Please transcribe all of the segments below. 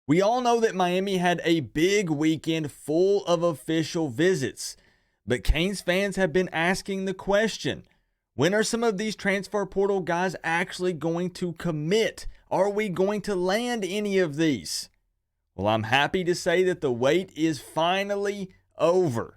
We all know that Miami had a big weekend full of official visits, but Canes fans have been asking the question, when are some of these transfer portal guys actually going to commit? Are we going to land any of these? Well, I'm happy to say that the wait is finally over.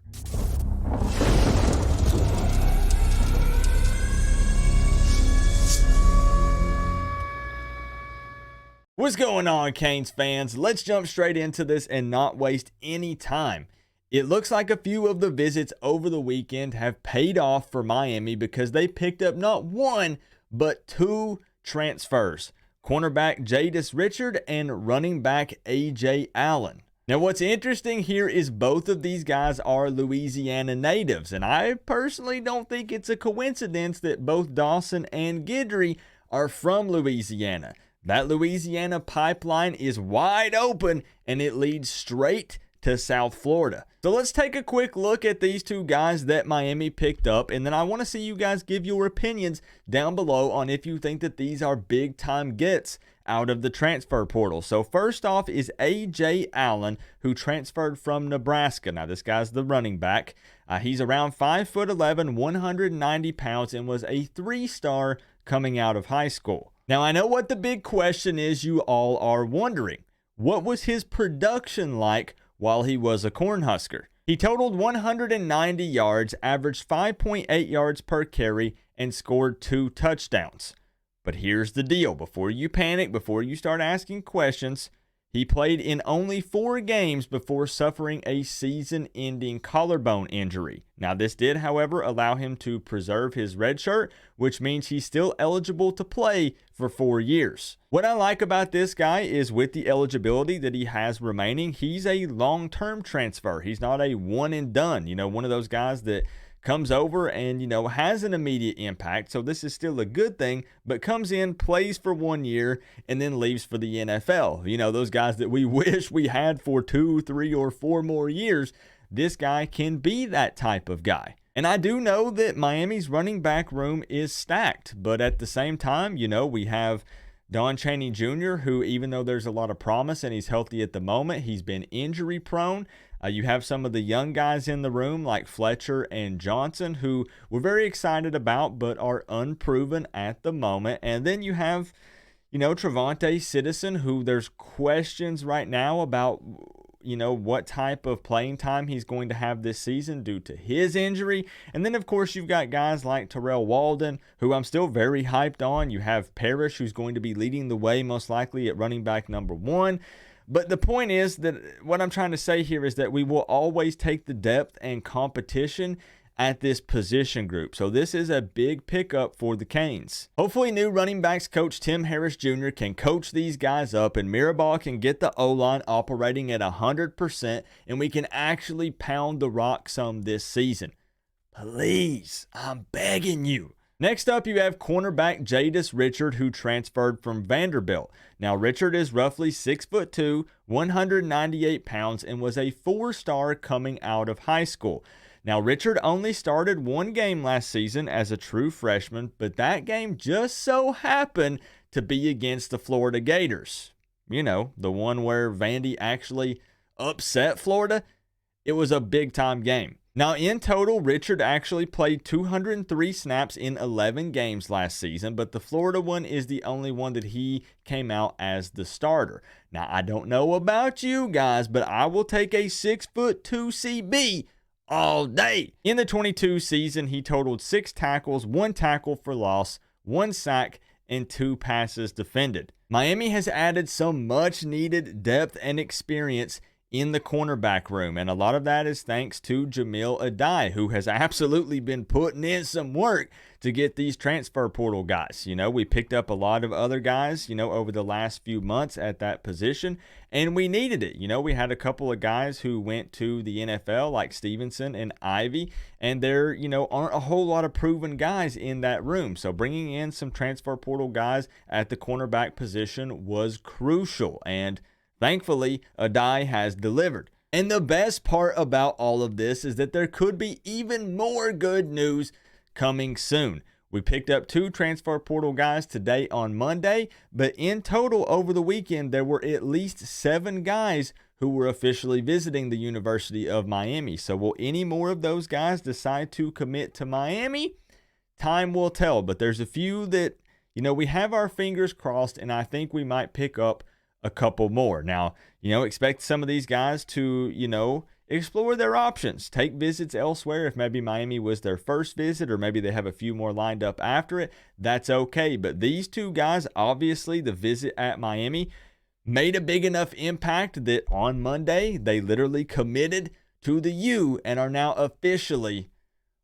What's going on, Canes fans? Let's jump straight into this and not waste any time. It looks like a few of the visits over the weekend have paid off for Miami because they picked up not one, but two transfers. Cornerback Jadis Richard and running back A.J. Allen. Now, what's interesting here is both of these guys are Louisiana natives, and I personally don't think it's a coincidence that both Dawson and Guidry are from Louisiana. That Louisiana pipeline is wide open, and it leads straight to South Florida. So let's take a quick look at these two guys that Miami picked up, and then I want to see you guys give your opinions down below on if you think that these are big time gets out of the transfer portal. So first off is A.J. Allen, who transferred from Nebraska. Now this guy's the running back. He's around 5'11", 190 pounds, and was a 3-star coming out of high school. Now I know what the big question is you all are wondering. What was his production like while he was a Cornhusker? He totaled 190 yards, averaged 5.8 yards per carry, and scored 2 touchdowns. But here's the deal. Before you panic, before you start asking questions, he played in only 4 games before suffering a season-ending collarbone injury. Now, this did, however, allow him to preserve his red shirt, which means he's still eligible to play for 4 years. What I like about this guy is with the eligibility that he has remaining, he's a long-term transfer. He's not a one and done, one of those guys that comes over and, has an immediate impact. So this is still a good thing, but comes in, plays for 1 year, and then leaves for the NFL. Those guys that we wish we had for 2, 3, or 4 more years. This guy can be that type of guy. And I do know that Miami's running back room is stacked, but at the same time, we have Don Chaney Jr., who, even though there's a lot of promise and he's healthy at the moment, he's been injury prone. You have some of the young guys in the room like Fletcher and Johnson, who we're very excited about but are unproven at the moment. And then you have, Trevante Citizen, who there's questions right now about, what type of playing time he's going to have this season due to his injury. And then, of course, you've got guys like Terrell Walden, who I'm still very hyped on. You have Parrish, who's going to be leading the way most likely at running back number 1. But the point is that what I'm trying to say here is that we will always take the depth and competition at this position group. So this is a big pickup for the Canes. Hopefully new running backs coach Tim Harris Jr. can coach these guys up, and Maryville can get the O-line operating at 100%, and we can actually pound the rock some this season. Please, I'm begging you. Next up, you have cornerback Jadis Richard, who transferred from Vanderbilt. Now, Richard is roughly 6'2", 198 pounds, and was a 4-star coming out of high school. Now, Richard only started 1 game last season as a true freshman, but that game just so happened to be against the Florida Gators. The one where Vandy actually upset Florida. It was a big-time game. Now, in total, Richard actually played 203 snaps in 11 games last season, but the Florida one is the only one that he came out as the starter. Now, I don't know about you guys, but I will take a 6'2" CB all day. In the 22 season, he totaled 6 tackles, 1 tackle for loss, 1 sack, and 2 passes defended. Miami has added some much-needed depth and experience in the cornerback room, and a lot of that is thanks to Jamil Adai, who has absolutely been putting in some work to get these transfer portal guys. We picked up a lot of other guys, over the last few months at that position, and we needed it. We had a couple of guys who went to the NFL, like Stevenson and Ivy, and there, aren't a whole lot of proven guys in that room. So bringing in some transfer portal guys at the cornerback position was crucial, and thankfully, Adai has delivered. And the best part about all of this is that there could be even more good news coming soon. We picked up 2 transfer portal guys today on Monday, but in total over the weekend, there were at least 7 guys who were officially visiting the University of Miami. So will any more of those guys decide to commit to Miami? Time will tell, but there's a few that, we have our fingers crossed, and I think we might pick up a couple more. Now, expect some of these guys to, explore their options, take visits elsewhere. If maybe Miami was their first visit, or maybe they have a few more lined up after it, that's okay. But these 2 guys, obviously the visit at Miami made a big enough impact that on Monday, they literally committed to the U and are now officially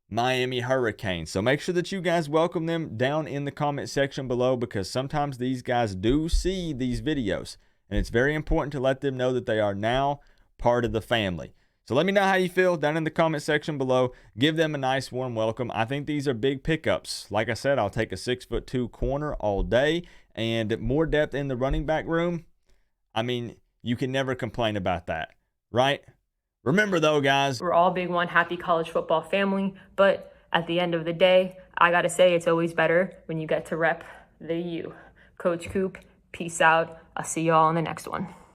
Miami Hurricanes. So make sure that you guys welcome them down in the comment section below, because sometimes these guys do see these videos, and it's very important to let them know that they are now part of the family. So let me know how you feel down in the comment section below. Give them a nice warm welcome. I think these are big pickups. Like I said, I'll take a 6'2" corner all day, and more depth in the running back room. I mean, you can never complain about that, right? Remember though, guys, we're all big one happy college football family, but at the end of the day, I gotta say it's always better when you get to rep the U. Coach Coop, peace out. I'll see y'all in the next one.